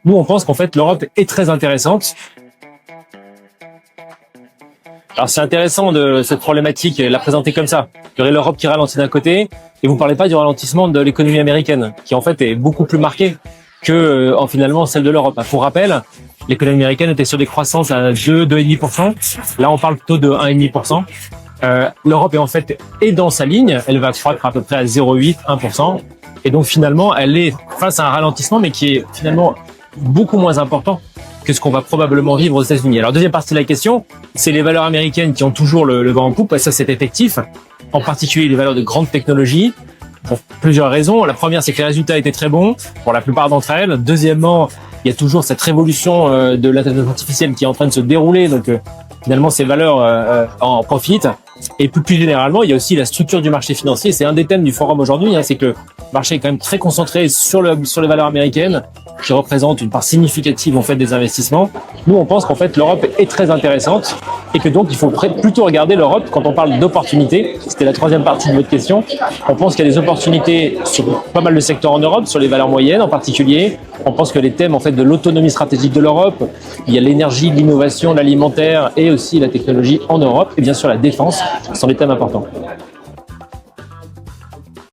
Nous, on pense qu'en fait, l'Europe est très intéressante. Alors, c'est intéressant de cette problématique, la présenter comme ça. Il y aurait l'Europe qui ralentit d'un côté, et vous parlez pas du ralentissement de l'économie américaine, qui en fait est beaucoup plus marquée que finalement celle de l'Europe. Pour rappel, l'économie américaine était sur des croissances à 2,5%. Là, on parle plutôt de 1,5%. L'Europe est dans sa ligne, elle va croître à peu près à 0,8, 1%. Et donc finalement, elle est face à un ralentissement, mais qui est finalement beaucoup moins important que ce qu'on va probablement vivre aux États-Unis. Alors, deuxième partie de la question, c'est les valeurs américaines qui ont toujours le vent en poupe, et ça c'est effectif, en particulier les valeurs de grande technologie, pour plusieurs raisons. La première, c'est que les résultats étaient très bons pour la plupart d'entre elles. Deuxièmement, il y a toujours cette révolution de l'intelligence artificielle qui est en train de se dérouler, donc finalement ces valeurs en profitent. Et plus généralement, il y a aussi la structure du marché financier. C'est un des thèmes du forum aujourd'hui, c'est que le marché est quand même très concentré sur les valeurs américaines, qui représentent une part significative en fait des investissements. Nous, on pense qu'en fait l'Europe est très intéressante et que donc il faut plutôt regarder l'Europe quand on parle d'opportunités. C'était la troisième partie de votre question. On pense qu'il y a des opportunités sur pas mal de secteurs en Europe, sur les valeurs moyennes en particulier. On pense que les thèmes en fait de l'autonomie stratégique de l'Europe, il y a l'énergie, l'innovation, l'alimentaire et aussi la technologie en Europe et bien sûr la défense sont des thèmes importants.